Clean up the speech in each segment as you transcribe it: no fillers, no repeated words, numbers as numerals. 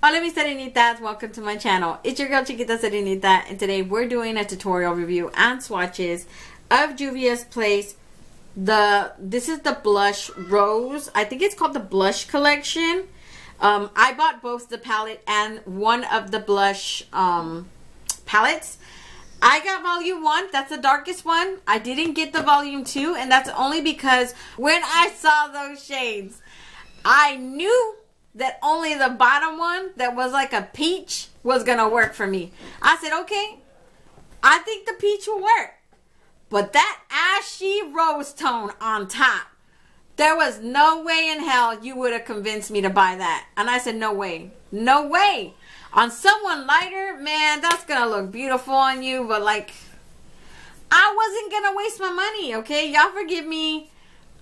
Hola mis serenitas, welcome to my channel. It's your girl Chiquita Serenita, and today we're doing a tutorial review and swatches of Juvia's Place. This is the blush rose. I think it's called the blush collection. I bought both the palette and one of the blush palettes. I got volume 1, that's the darkest one. I didn't get the volume 2, and that's only because when I saw those shades, I knew that only the bottom one that was like a peach was gonna work for me. I said, okay, I think the peach will work. But that ashy rose tone on top, there was no way in hell you would have convinced me to buy that. And I said, no way. No way. On someone lighter, man, that's gonna look beautiful on you. But like, I wasn't gonna waste my money, okay? Y'all forgive me.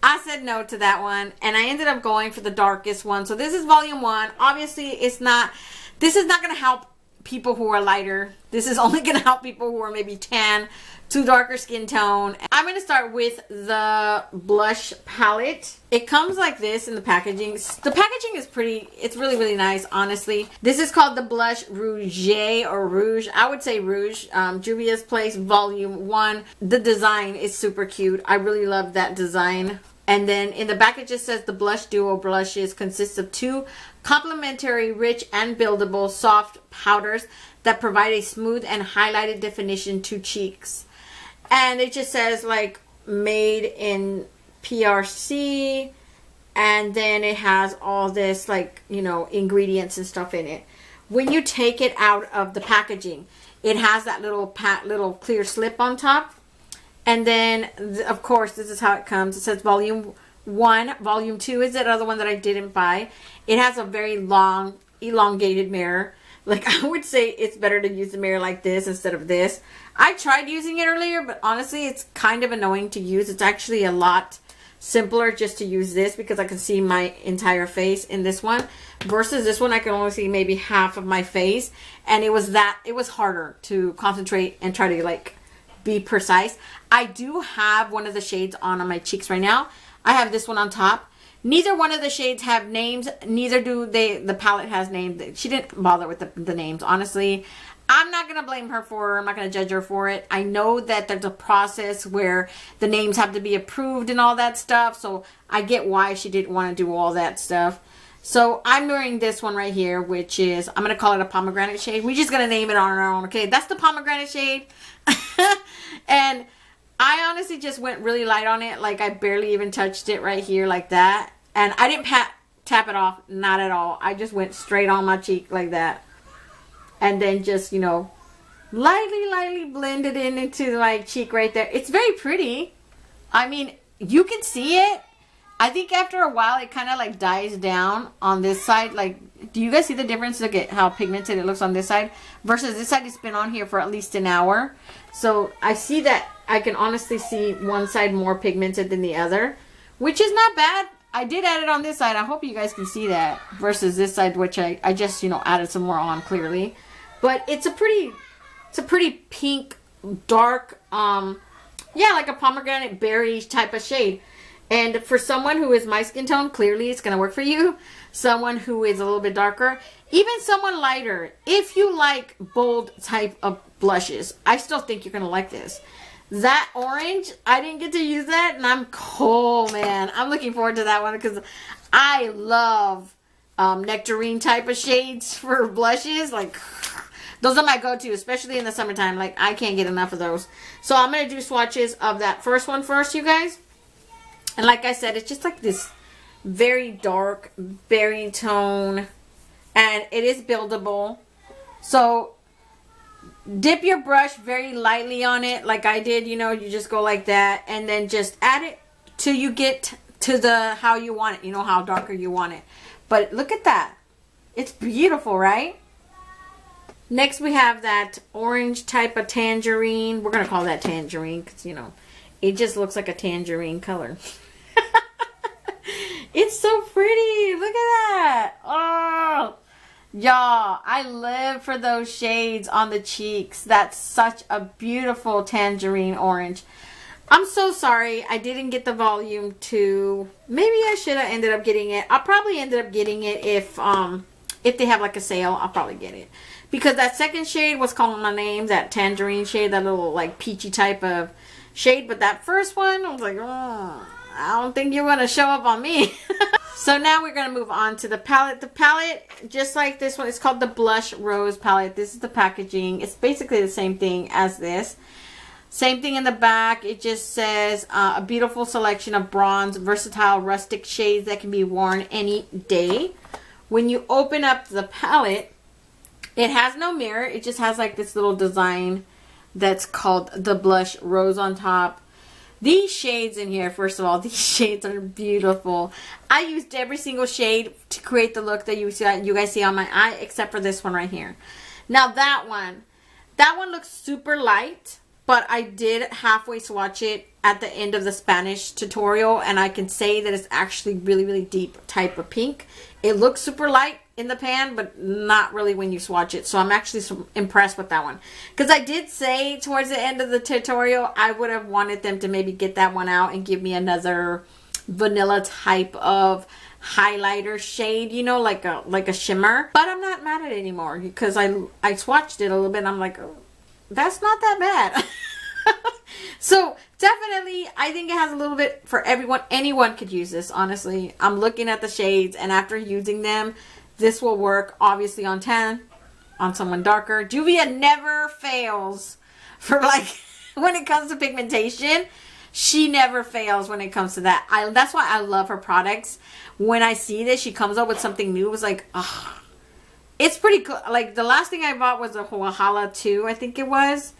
I said no to that one, and I ended up going for the darkest one. So this is volume 1. Obviously, this is not going to help people who are lighter. This is only going to help people who are maybe tan to darker skin tone. I'm going to start with the blush palette. It comes like this in the packaging. The packaging is pretty, it's really, really nice, honestly. This is called the Blush Rouge or Rouge. I would say Rouge. Juvia's Place Volume 1. The design is super cute. I really love that design. And then in the back it just says the Blush Duo blushes consists of 2 complementary, rich, and buildable soft powders that provide a smooth and highlighted definition to cheeks. And it just says like made in PRC, and then it has all this like, you know, ingredients and stuff in it. When you take it out of the packaging, it has that little clear slip on top. And then, of course, this is how it comes. It says volume 1. Volume 2 is that other one that I didn't buy. It has a very long, elongated mirror. Like, I would say it's better to use the mirror like this instead of this. I tried using it earlier, but honestly, it's kind of annoying to use. It's actually a lot simpler just to use this because I can see my entire face in this one. Versus this one, I can only see maybe half of my face. And it was harder to concentrate and try to, like, be precise. I do have one of the shades on my cheeks right now. I have this one on top. Neither one of the shades have names. Neither do the palette has names. She didn't bother with the names, honestly. I'm not going to blame her for it. I'm not going to judge her for it. I know that there's a process where the names have to be approved and all that stuff. So I get why she didn't want to do all that stuff. So I'm wearing this one right here, which is, I'm going to call it a pomegranate shade. We're just going to name it on our own, okay? That's the pomegranate shade. And I honestly just went really light on it. Like, I barely even touched it right here like that. And I didn't tap it off. Not at all. I just went straight on my cheek like that. And then just, you know, lightly blended in into my cheek right there. It's very pretty. I mean, you can see it. I think after a while, it kind of like dies down on this side. Like, do you guys see the difference? Look at how pigmented it looks on this side versus this side. It's been on here for at least an hour. So I see that I can honestly see one side more pigmented than the other, which is not bad. I did add it on this side. I hope you guys can see that versus this side, which I just, you know, added some more on clearly. But it's a pretty pink, dark, yeah, like a pomegranate berry type of shade. And for someone who is my skin tone, clearly it's going to work for you. Someone who is a little bit darker, even someone lighter. If you like bold type of blushes, I still think you're going to like this. That orange, I didn't get to use that, and I'm cold, man. I'm looking forward to that one because I love nectarine type of shades for blushes. Like, those are my go-to, especially in the summertime. Like, I can't get enough of those. So I'm going to do swatches of that first one first, you guys. And like I said, it's just like this very dark berry tone. And it is buildable. So dip your brush very lightly on it like I did. You know, you just go like that. And then just add it till you get to the how you want it. You know, how darker you want it. But look at that. It's beautiful, right? Next we have that orange type of tangerine. We're going to call that tangerine because, you know, it just looks like a tangerine color. It's so pretty. Look at that. Oh, y'all, I live for those shades on the cheeks. That's such a beautiful tangerine orange. I'm so sorry I didn't get the volume 2. Maybe I should have ended up getting it. I probably ended up getting it if If they have like a sale, I'll probably get it. Because that second shade was calling my name, that tangerine shade, that little like peachy type of shade. But that first one, I was like, oh, I don't think you're going to show up on me. So now we're going to move on to the palette. The palette, just like this one, it's called the Blush Rose palette. This is the packaging. It's basically the same thing as this. Same thing in the back. It just says a beautiful selection of bronze, versatile, rustic shades that can be worn any day. When you open up the palette, it has no mirror. It just has like this little design that's called the Blush Rose on top. These shades in here, first of all, these shades are beautiful. I used every single shade to create the look that you guys see on my eye, except for this one right here. Now that one looks super light, but I did halfway swatch it at the end of the Spanish tutorial, and I can say that it's actually really, really deep type of pink. It looks super light in the pan, but not really when you swatch it. So I'm actually impressed with that one. Because I did say towards the end of the tutorial, I would have wanted them to maybe get that one out and give me another vanilla type of highlighter shade, you know, like a shimmer. But I'm not mad at it anymore because I swatched it a little bit and I'm like, oh, that's not that bad. So definitely, I think it has a little bit for everyone. Anyone could use this, honestly. I'm looking at the shades, and after using them, this will work obviously on tan, on someone darker. Juvia never fails for like when it comes to pigmentation. She never fails when it comes to that. That's why I love her products. When I see this, she comes up with something new. It's like, oh, it's pretty cool. Like the last thing I bought was a Huahala 2, I think it was.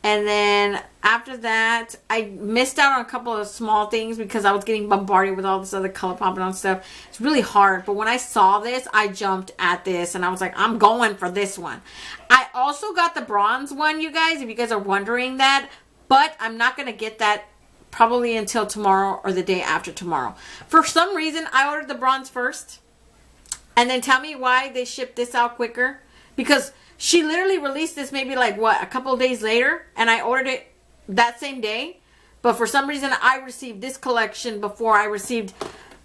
And then after that, I missed out on a couple of small things because I was getting bombarded with all this other color popping on stuff. It's really hard. But when I saw this, I jumped at this and I was like, I'm going for this one. I also got the bronze one, you guys, if you guys are wondering that. But I'm not going to get that probably until tomorrow or the day after tomorrow. For some reason, I ordered the bronze first. And then tell me why they shipped this out quicker. Because she literally released this maybe like, what, a couple of days later? And I ordered it that same day. But for some reason, I received this collection before I received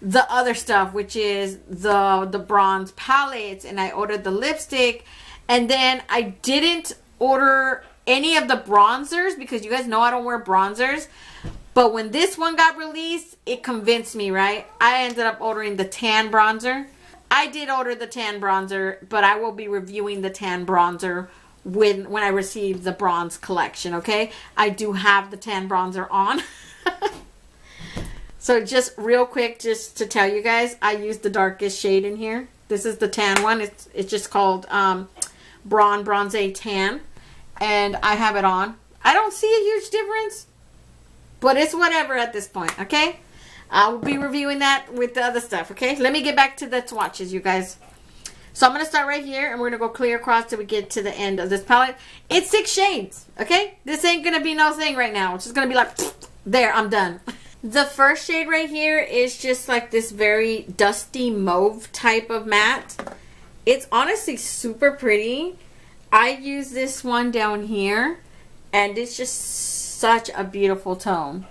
the other stuff, which is the bronze palettes. And I ordered the lipstick. And then I didn't order any of the bronzers because you guys know I don't wear bronzers. But when this one got released, it convinced me, right? I ended up ordering the tan bronzer. I did order the tan bronzer, but I will be reviewing the tan bronzer when I receive the bronze collection, okay? I do have the tan bronzer on. So just real quick, just to tell you guys, I used the darkest shade in here. This is the tan one. It's just called Bronze Tan. And I have it on. I don't see a huge difference, but it's whatever at this point, okay? I'll be reviewing that with the other stuff, okay? Let me get back to the swatches, you guys. So I'm going to start right here, and we're going to go clear across till we get to the end of this palette. It's 6 shades, okay? This ain't going to be no thing right now. It's just going to be like, there, I'm done. The first shade right here is just like this very dusty mauve type of matte. It's honestly super pretty. I use this one down here, and it's just such a beautiful tone.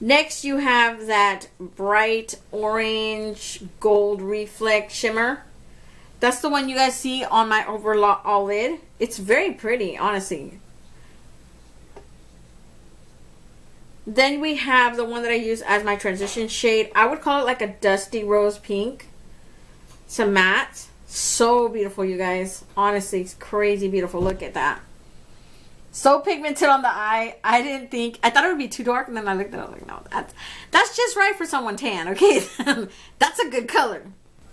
Next, you have that bright orange gold reflect shimmer. That's the one you guys see on my overall lid. It's very pretty, honestly. Then we have the one that I use as my transition shade. I would call it like a dusty rose pink. It's a matte. So beautiful, you guys. Honestly, it's crazy beautiful. Look at that. So pigmented on the eye. I didn't think, I thought it would be too dark, and then I looked at it, I was like, no, that's just right for someone tan, okay? That's a good color.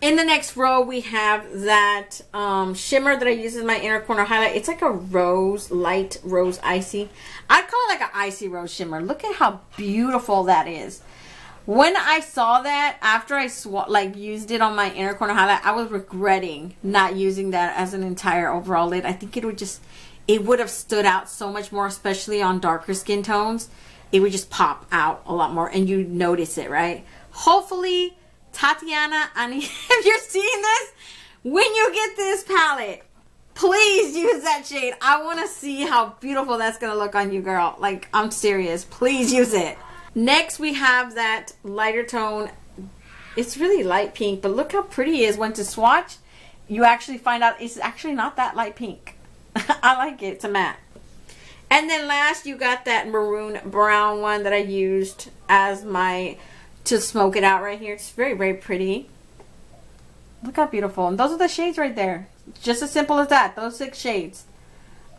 In the next row, we have that shimmer that I use as my inner corner highlight. It's like a rose, light rose icy. I'd call it like an icy rose shimmer. Look at how beautiful that is. When I saw that, after I used it on my inner corner highlight, I was regretting not using that as an entire overall lid. I think it would have stood out so much more, especially on darker skin tones. It would just pop out a lot more, and you'd notice it, right? Hopefully, Tatiana, if you're seeing this, when you get this palette, please use that shade. I want to see how beautiful that's going to look on you, girl. Like, I'm serious. Please use it. Next, we have that lighter tone It's really light pink, but look how pretty it is. When to swatch, you actually find out it's actually not that light pink. I like it. It's a matte. And then last, you got that maroon brown one that I used as my, to smoke it out right here. It's very, very pretty. Look how beautiful. And those are the shades right there. Just as simple as that. Those 6 shades.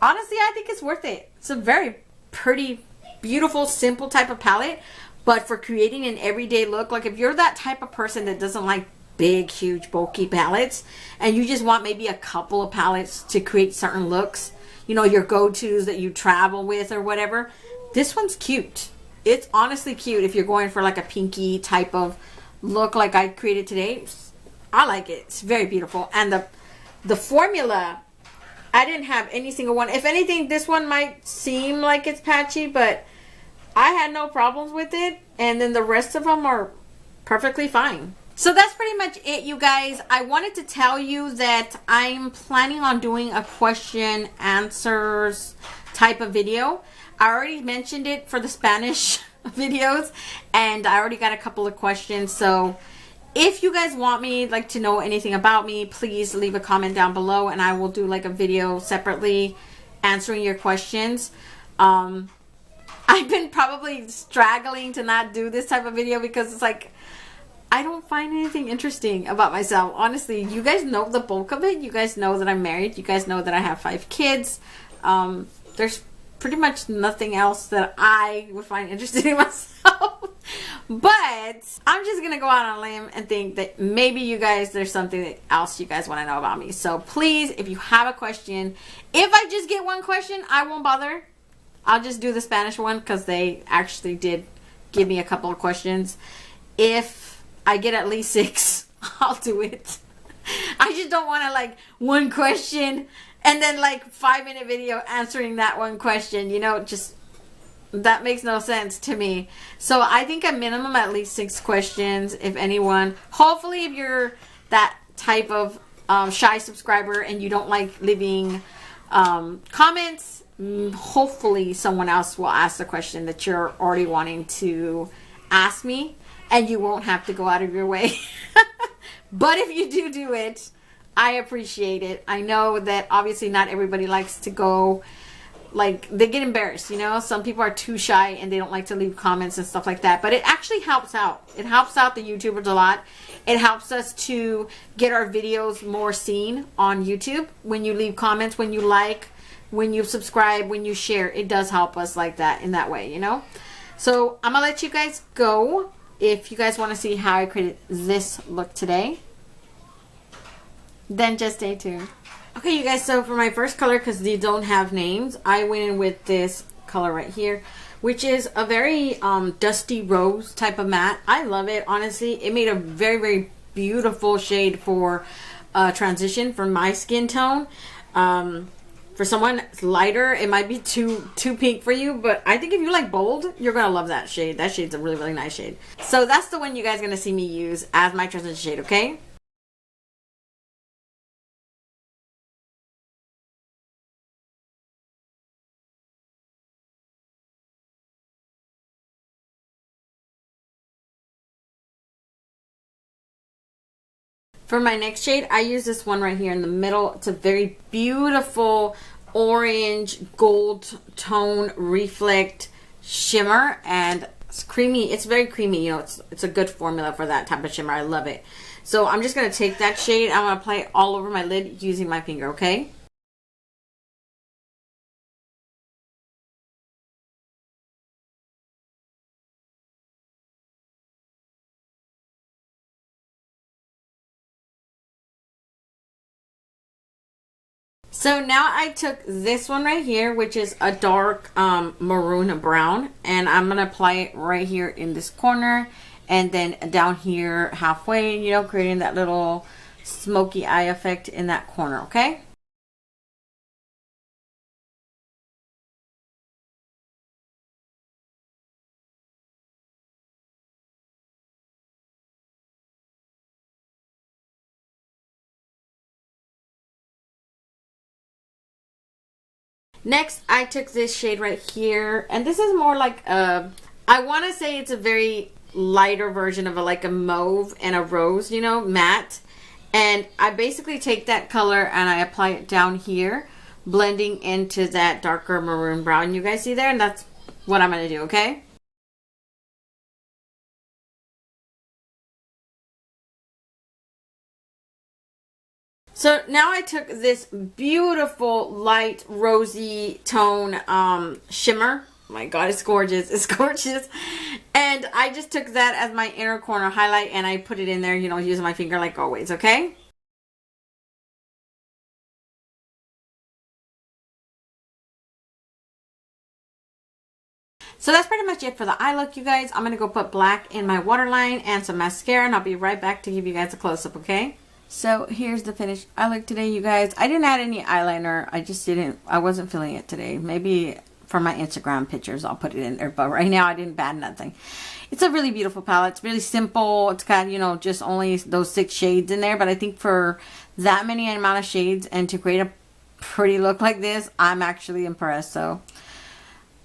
Honestly, I think it's worth it. It's a very pretty, beautiful, simple type of palette. But for creating an everyday look, like if you're that type of person that doesn't like big, huge, bulky palettes, and you just want maybe a couple of palettes to create certain looks, you know, your go-tos that you travel with or whatever, this one's cute. It's honestly cute if you're going for like a pinky type of look like I created today. I like it. It's very beautiful. And the formula, I didn't have any single one. If anything, this one might seem like it's patchy, but I had no problems with it. And then the rest of them are perfectly fine. So that's pretty much it, you guys. I wanted to tell you that I'm planning on doing a question answers type of video. I already mentioned it for the Spanish videos, and I already got a couple of questions. So if you guys want me like to know anything about me, please leave a comment down below, and I will do like a video separately answering your questions. I've been probably struggling to not do this type of video because it's like, I don't find anything interesting about myself. Honestly, you guys know the bulk of it. You guys know that I'm married. You guys know that I have 5 kids. There's pretty much nothing else that I would find interesting in myself. But I'm just going to go out on a limb and think that maybe you guys, there's something else you guys want to know about me. So please, if you have a question, if I just get one question, I won't bother. I'll just do the Spanish one because they actually did give me a couple of questions. If I get at least 6, I'll do it. I just don't want to like one question and then like 5-minute video answering that one question. You know, just that makes no sense to me. So I think a minimum at least 6 questions, if anyone. Hopefully, if you're that type of shy subscriber and you don't like leaving comments, hopefully someone else will ask the question that you're already wanting to ask me. And you won't have to go out of your way. But if you do it, I appreciate it. I know that obviously not everybody likes to go, like, they get embarrassed, you know. Some people are too shy and they don't like to leave comments and stuff like that. But it actually helps out. It helps out the YouTubers a lot. It helps us to get our videos more seen on YouTube. When you leave comments, when you like, when you subscribe, when you share, it does help us like that, in that way, you know. So I'm going to let you guys go. If you guys want to see how I created this look today, then just stay tuned. Okay, you guys, so for my first color, because they don't have names, I went in with this color right here, which is a very dusty rose type of matte. I love it, honestly. It made a very, very beautiful shade for transition for my skin tone. For someone lighter, it might be too pink for you, but I think if you like bold, you're gonna love that shade. That shade's a really, really nice shade. So that's the one you guys are gonna see me use as my transition shade, okay? For my next shade, I use this one right here in the middle. It's a very beautiful orange gold tone reflect shimmer, and it's creamy. It's very creamy, you know. It's a good formula for that type of shimmer. I love it. So I'm just going to take that shade. I'm going to apply it all over my lid using my finger, okay? So now I took this one right here, which is a dark maroon brown, and I'm going to apply it right here in this corner and then down here halfway, you know, creating that little smoky eye effect in that corner, okay? Next, I took this shade right here, and this is more like a, I want to say it's a very lighter version of like a mauve and a rose, you know, matte. And I basically take that color and I apply it down here, blending into that darker maroon brown you guys see there. And that's what I'm going to do, okay? So now I took this beautiful light rosy tone shimmer. Oh my god, it's gorgeous. It's gorgeous. And I just took that as my inner corner highlight and I put it in there, you know, using my finger like always, okay? So that's pretty much it for the eye look, you guys. I'm going to go put black in my waterline and some mascara, and I'll be right back to give you guys a close-up, okay? So here's the finished eye look today, you guys. I didn't add any eyeliner. I wasn't feeling it today. Maybe for my Instagram pictures, I'll put it in there. But right now, I didn't add nothing. It's a really beautiful palette. It's really simple. It's got, you know, just only those 6 shades in there. But I think for that many amount of shades and to create a pretty look like this, I'm actually impressed. So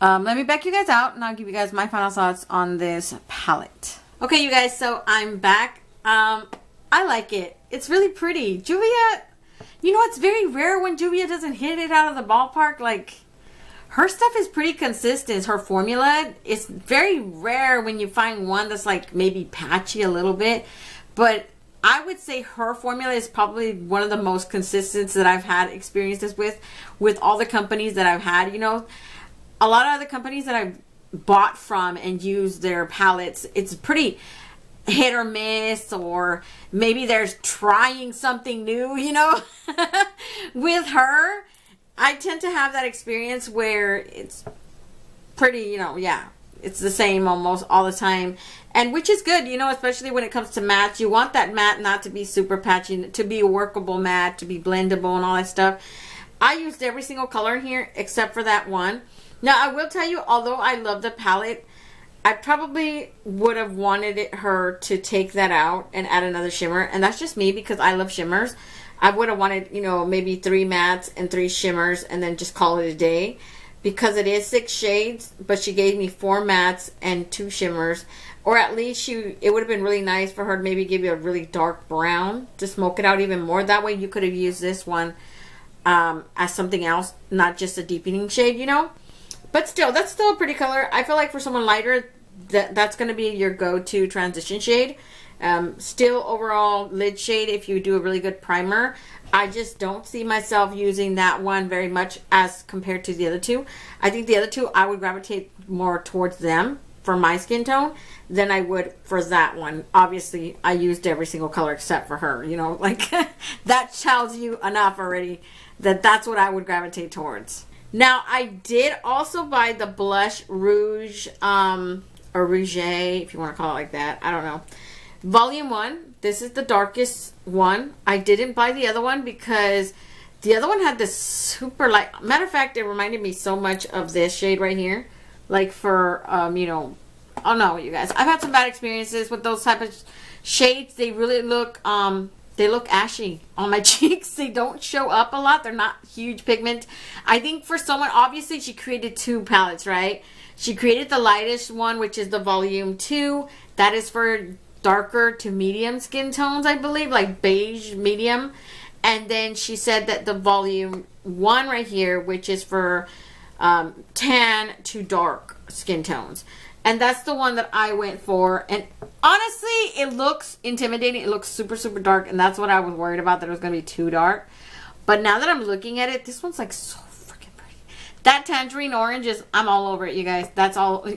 let me back you guys out and I'll give you guys my final thoughts on this palette. Okay, you guys, so I'm back. I like it. It's really pretty. Juvia, you know, it's very rare when Juvia doesn't hit it out of the ballpark. Like, her stuff is pretty consistent. Her formula, it's very rare when you find one that's like maybe patchy a little bit. But I would say her formula is probably one of the most consistent that I've had experiences with all the companies that I've had. You know, a lot of other companies that I've bought from and used their palettes, it's pretty hit or miss, or maybe they're trying something new, you know. With her, I tend to have that experience where it's pretty, you know, yeah, it's the same almost all the time, and which is good, you know, especially when it comes to matte. You want that matte not to be super patchy, to be a workable matte, to be blendable and all that stuff. I used every single color in here except for that one. Now, I will tell you, although I love the palette, I probably would have wanted her to take that out and add another shimmer. And that's just me because I love shimmers. I would have wanted, you know, maybe 3 mattes and 3 shimmers and then just call it a day. Because it is 6 shades, but she gave me 4 mattes and 2 shimmers. Or at least it would have been really nice for her to maybe give you a really dark brown to smoke it out even more. That way you could have used this one as something else, not just a deepening shade, you know. But still, that's still a pretty color. I feel like for someone lighter, that's going to be your go-to transition shade. Still overall lid shade if you do a really good primer. I just don't see myself using that one very much as compared to the other two. I think the other two, I would gravitate more towards them for my skin tone than I would for that one. Obviously, I used every single color except for her. You know, like that tells you enough already that that's what I would gravitate towards. Now, I did also buy the Blush Rouge, or Rouge, if you want to call it like that. I don't know. Volume 1. This is the darkest one. I didn't buy the other one because the other one had this super light. Matter of fact, it reminded me so much of this shade right here. Like for, you know, I don't know, you guys. I've had some bad experiences with those type of shades. They really look, they look ashy on my cheeks. They don't show up a lot. They're not huge pigment. I think for someone, obviously she created 2 palettes, right? She created the lightest one, which is the volume 2. That is for darker to medium skin tones, I believe, like beige medium. And then she said that the volume 1 right here, which is for tan to dark skin tones. And that's the one that I went for. And honestly, it looks intimidating. It looks super, super dark. And that's what I was worried about, that it was going to be too dark. But now that I'm looking at it, this one's like so freaking pretty. That tangerine orange is, I'm all over it, you guys. That's all.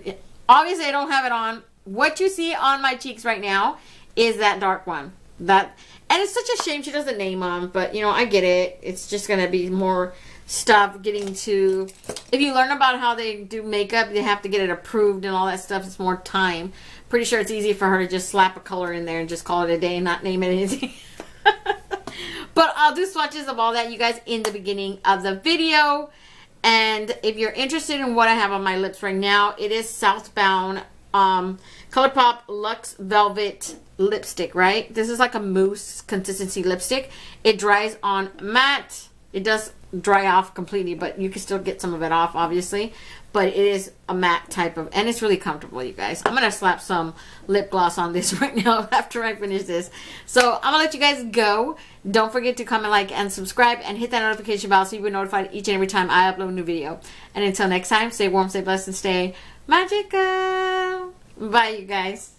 Obviously, I don't have it on. What you see on my cheeks right now is that dark one. And it's such a shame she doesn't name them. But, you know, I get it. It's just going to be more stuff getting to, if you learn about how they do makeup, they have to get it approved and all that stuff. It's more time. Pretty sure it's easy for her to just slap a color in there and just call it a day and not name it anything. But I'll do swatches of all that, you guys, in the beginning of the video. And if you're interested in what I have on my lips right now, it is Southbound ColourPop Luxe Velvet lipstick, right? This is like a mousse consistency lipstick. It dries on matte. It does dry off completely, but you can still get some of it off, obviously. but it is a matte type of, and it's really comfortable, you guys. I'm gonna slap some lip gloss on this right now after I finish this. So I'm gonna let you guys go. Don't forget to comment, like, and subscribe, and hit that notification bell so you'll be notified each and every time I upload a new video. And until next time, stay warm, stay blessed, and stay magical. Bye, you guys.